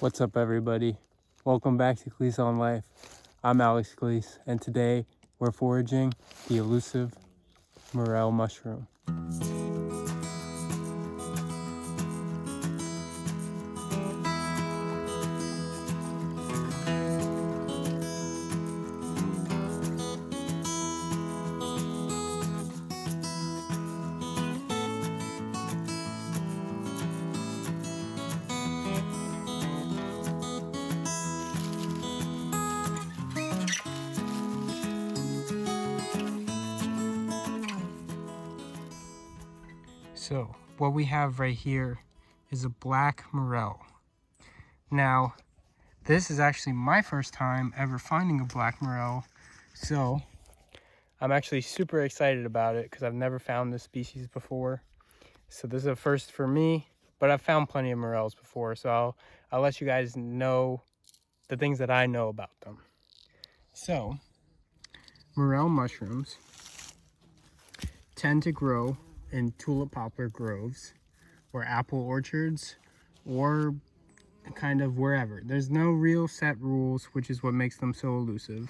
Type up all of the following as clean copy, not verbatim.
What's up, everybody? Welcome back to Cleese on Life. I'm Alex Cleese, and today we're foraging the elusive Morel mushroom. So what we have right here is a black morel. Now, this is actually my first time ever finding a black morel, so I'm actually super excited about it because I've never found this species before. So this is a first for me, but I've found plenty of morels before, so I'll let you guys know the things that I know about them. So, morel mushrooms tend to grow in tulip poplar groves or apple orchards or kind of wherever. There's no real set rules, which is what makes them so elusive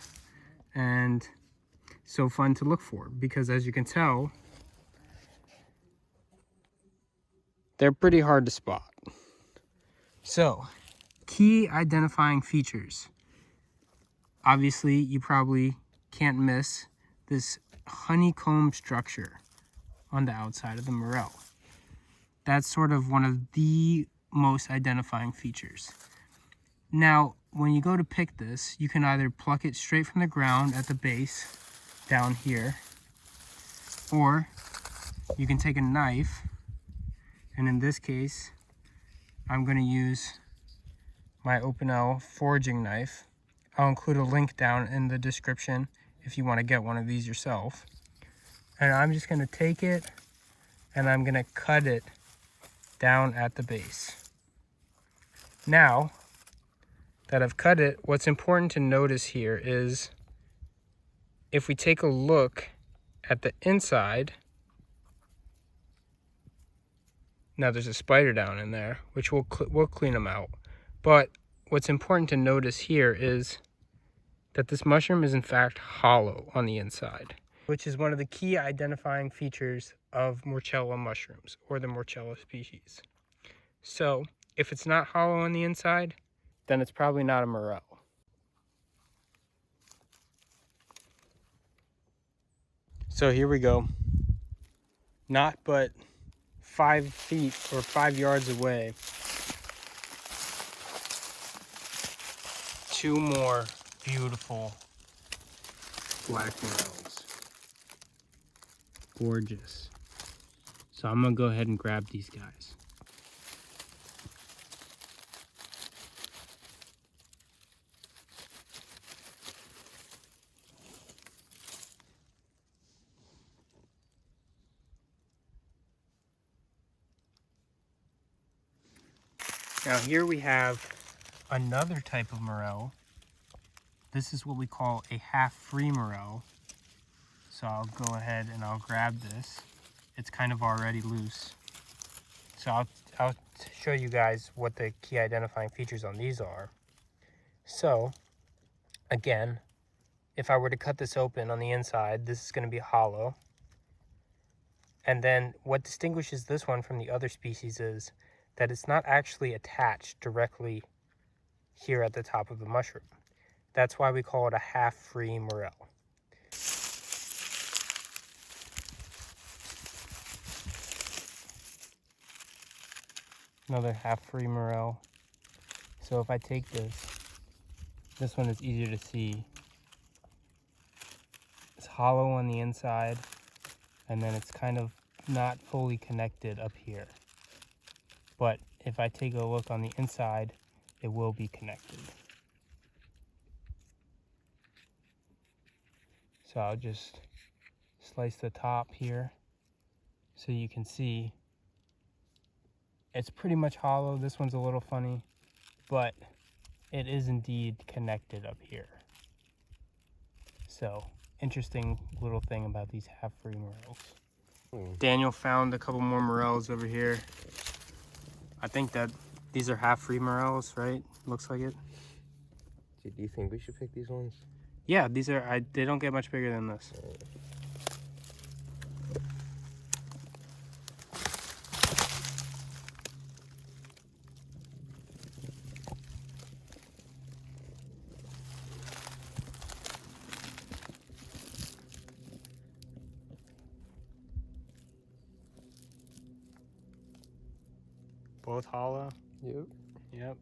and so fun to look for, because as you can tell, they're pretty hard to spot. So, key identifying features. Obviously, you probably can't miss this honeycomb structure on the outside of the morel. That's sort of one of the most identifying features. Now, when you go to pick this, you can either pluck it straight from the ground at the base down here, or you can take a knife, and in this case, I'm going to use my Opinel foraging knife. I'll include a link down in the description if you want to get one of these yourself. And I'm just going to take it and I'm going to cut it down at the base. Now that I've cut it, what's important to notice here is if we take a look at the inside, now there's a spider down in there, which we'll clean them out. But what's important to notice here is that this mushroom is in fact hollow on the inside, which is one of the key identifying features of Morchella mushrooms, or the Morchella species. So if it's not hollow on the inside, then it's probably not a morel. So here we go. Not but 5 feet or 5 yards away, 2 more beautiful black morels. Gorgeous. So I'm gonna go ahead and grab these guys. Now here we have another type of morel. This is what we call a half-free morel. So I'll go ahead and I'll grab this. It's kind of already loose. So I'll show you guys what the key identifying features on these are. So again, if I were to cut this open on the inside, this is going to be hollow. And then what distinguishes this one from the other species is that it's not actually attached directly here at the top of the mushroom. That's why we call it a half-free morel. Another half-free morel. So if I take this one is easier to see. It's hollow on the inside, and then it's kind of not fully connected up here. But if I take a look on the inside, it will be connected. So I'll just slice the top here so you can see it's pretty much hollow. This one's a little funny, but it is indeed connected up here. So interesting little thing about these half-free morels. Daniel found a couple more morels over here. I think that these are half-free morels, right? Looks like it. Do you think we should pick these ones? Yeah, these are, they don't get much bigger than this. Both hollow? Yep. Yep.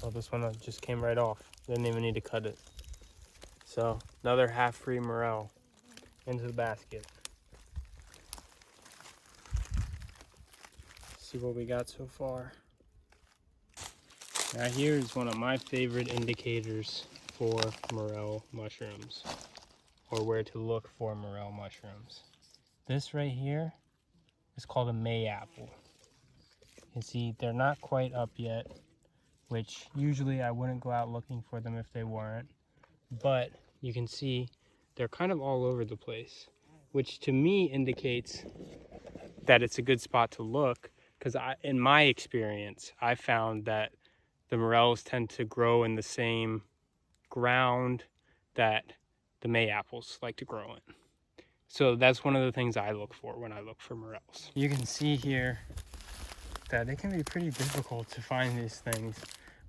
Oh, this one just came right off. Didn't even need to cut it. So, another half-free Morel into the basket. See what we got so far. Now here is one of my favorite indicators for Morel mushrooms, or where to look for Morel mushrooms. This right here is called a mayapple. You can see they're not quite up yet, which usually I wouldn't go out looking for them if they weren't. But you can see they're kind of all over the place, which to me indicates that it's a good spot to look, because in my experience, I found that the morels tend to grow in the same ground that the mayaples like to grow in. So that's one of the things I look for when I look for morels. You can see here that it can be pretty difficult to find these things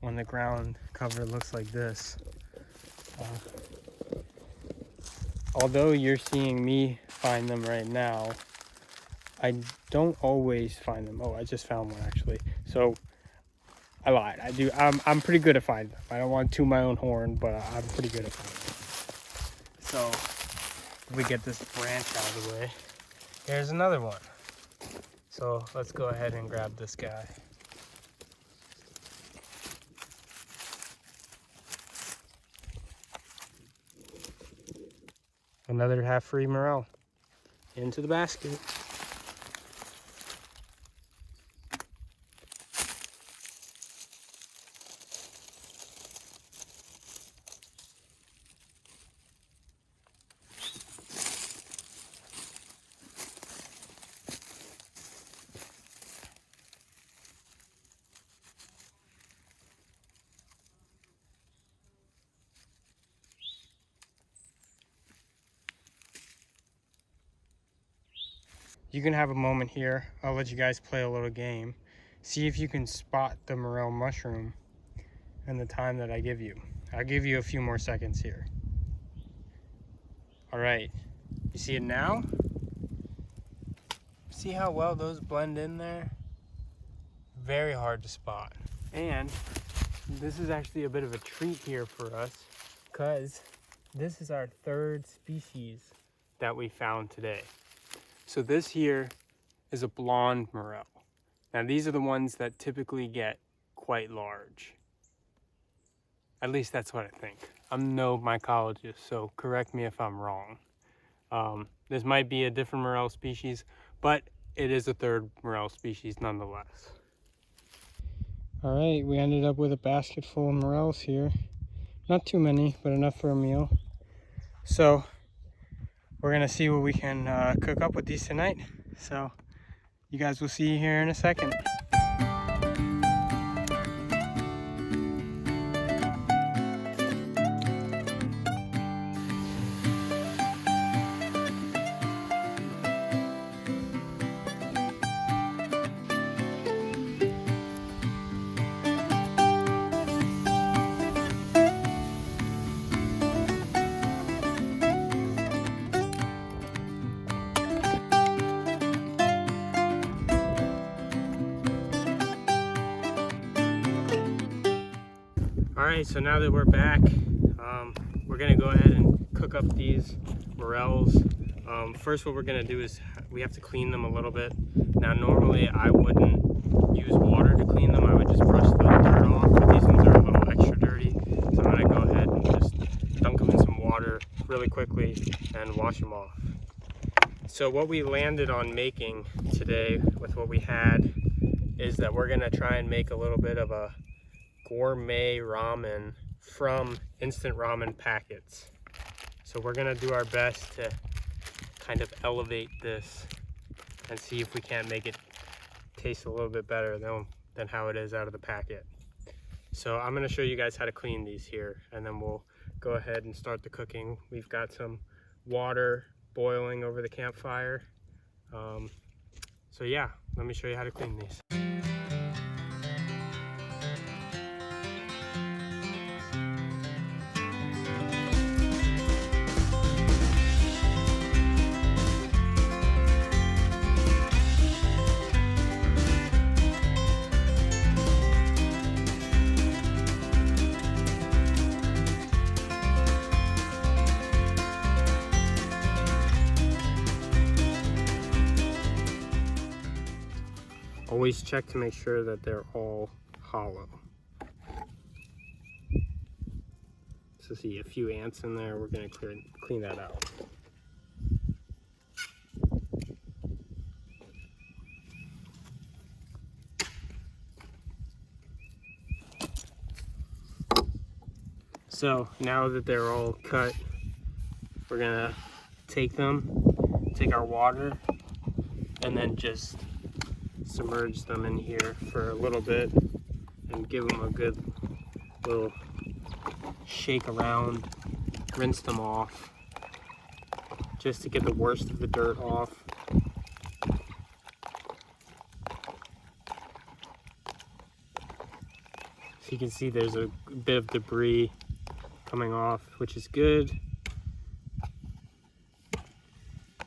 when the ground cover looks like this. Although you're seeing me find them right now, I don't always find them. Oh, I just found one actually. So I lied. I do. I'm pretty good at finding them. I don't want to toot my own horn, but I'm pretty good at finding them. So if we get this branch out of the way, here's another one. So let's go ahead and grab this guy. Another half-free morel into the basket. You can have a moment here. I'll let you guys play a little game. See if you can spot the morel mushroom in the time that I give you. I'll give you a few more seconds here. All right, you see it now? See how well those blend in there? Very hard to spot. And this is actually a bit of a treat here for us, because this is our third species that we found today. So this here is a blonde morel. Now these are the ones that typically get quite large. At least that's what I think. I'm no mycologist, so correct me if I'm wrong. This might be a different morel species, but it is a third morel species nonetheless. All right, we ended up with a basket full of morels here. Not too many, but enough for a meal. So we're gonna see what we can cook up with these tonight. So you guys will see here in a second. Alright, so now that we're back, we're going to go ahead and cook up these morels. First what we're going to do is we have to clean them a little bit. Now normally I wouldn't use water to clean them, I would just brush the dirt off, but these ones are a little extra dirty. So I'm going to go ahead and just dunk them in some water really quickly and wash them off. So what we landed on making today with what we had is that we're going to try and make a little bit of a gourmet ramen from instant ramen packets. So we're gonna do our best to kind of elevate this and see if we can't make it taste a little bit better than how it is out of the packet. So I'm gonna show you guys how to clean these here, and then we'll go ahead and start the cooking. We've got some water boiling over the campfire. So yeah, let me show you how to clean these. Always check to make sure that they're all hollow. So see a few ants in there, we're gonna clean that out. So now that they're all cut, we're gonna take our water, and then just submerge them in here for a little bit and give them a good little shake around, rinse them off just to get the worst of the dirt off. So you can see there's a bit of debris coming off, which is good.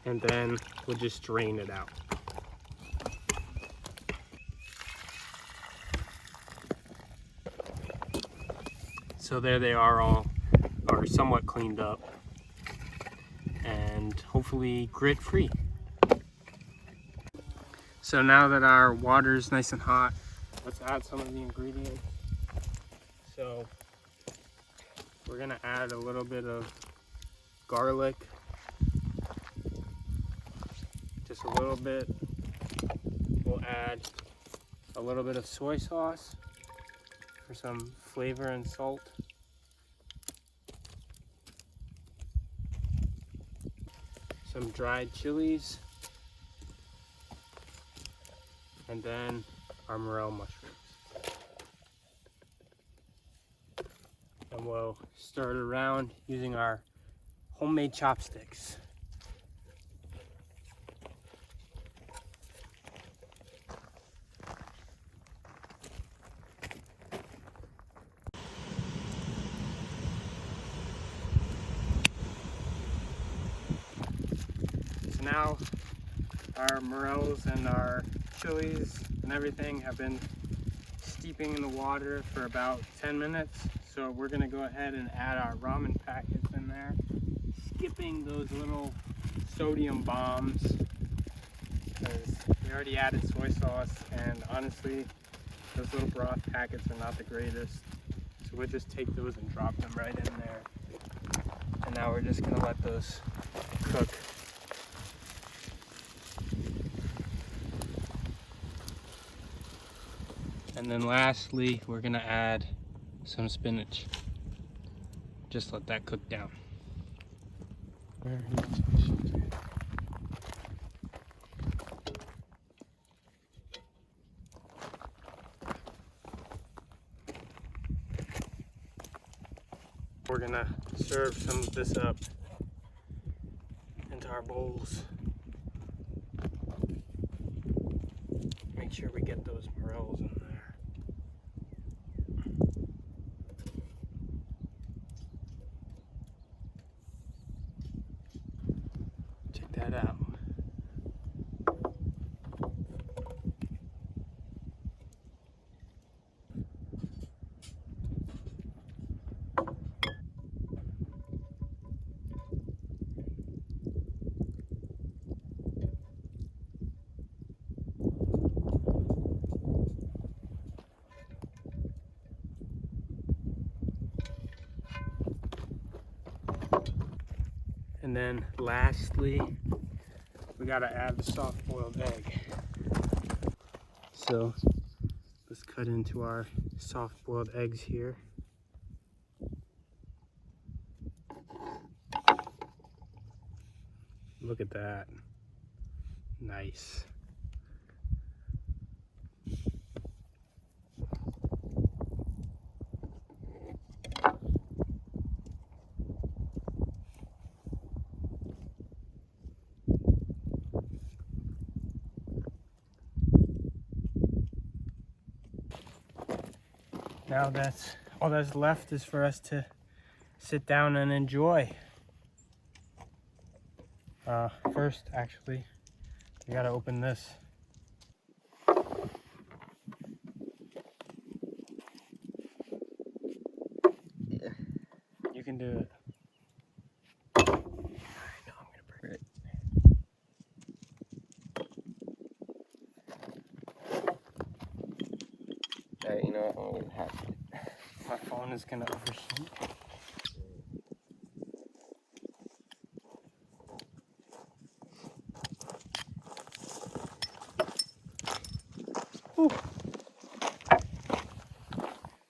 And then we'll just drain it out. So there they are, somewhat cleaned up and hopefully grit free. So now that our water is nice and hot, let's add some of the ingredients. So we're gonna add a little bit of garlic, just a little bit. We'll add a little bit of soy sauce for some flavor and salt. Some dried chilies, and then our morel mushrooms. And we'll stir it around using our homemade chopsticks. So now our morels and our chilies and everything have been steeping in the water for about 10 minutes. So we're gonna go ahead and add our ramen packets in there, skipping those little sodium bombs because we already added soy sauce, and honestly, those little broth packets are not the greatest. So we'll just take those and drop them right in there. And now we're just gonna let those cook. And then lastly, we're gonna add some spinach. Just let that cook down. We're gonna serve some of this up into our bowls. Make sure we get those morels in there. Check that out. And then lastly, we gotta add the soft-boiled egg. So let's cut into our soft-boiled eggs here. look at that. Nice. Now that's all that's left is for us to sit down and enjoy. First, actually, we gotta open this. Yeah. You can do it. I know I'm gonna break it. Alright, you know what? I'm gonna have it. My phone is gonna overheat. Whew.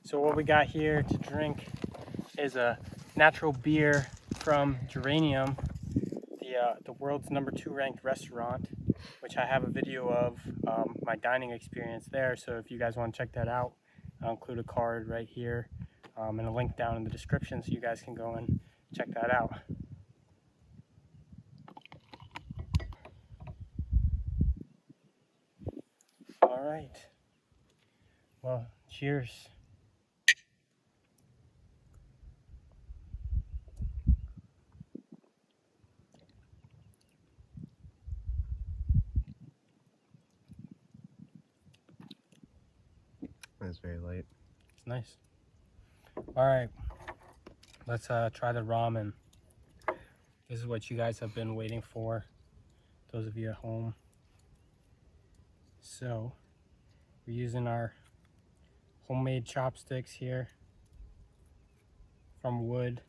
So what we got here to drink is a natural beer from Geranium, the world's #2 ranked restaurant, which I have a video of my dining experience there. So if you guys want to check that out, I'll include a card right here and a link down in the description so you guys can go and check that out. All right. Well, cheers. That's very light. It's nice. All right, let's try the ramen. This is what you guys have been waiting for, those of you at home. So we're using our homemade chopsticks here from wood.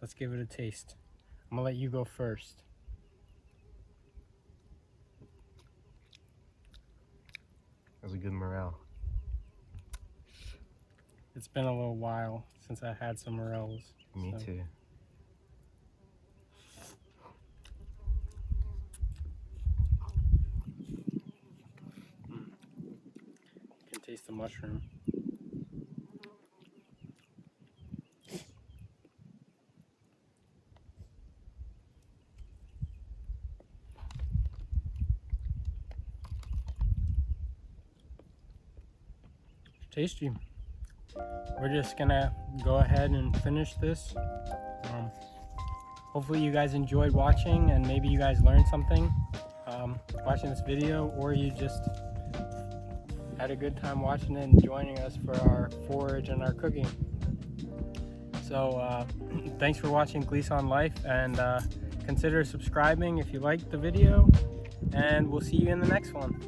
Let's give it a taste. I'm gonna let you go first. That was a good Morel. It's been a little while since I had some Morels. Me so. too. You can taste the mushroom. Tasty. We're just gonna go ahead and finish this. Hopefully you guys enjoyed watching and maybe you guys learned something watching this video, or you just had a good time watching it and joining us for our forage and our cooking. So thanks for watching Gleason Life, and consider subscribing if you liked the video, and we'll see you in the next one.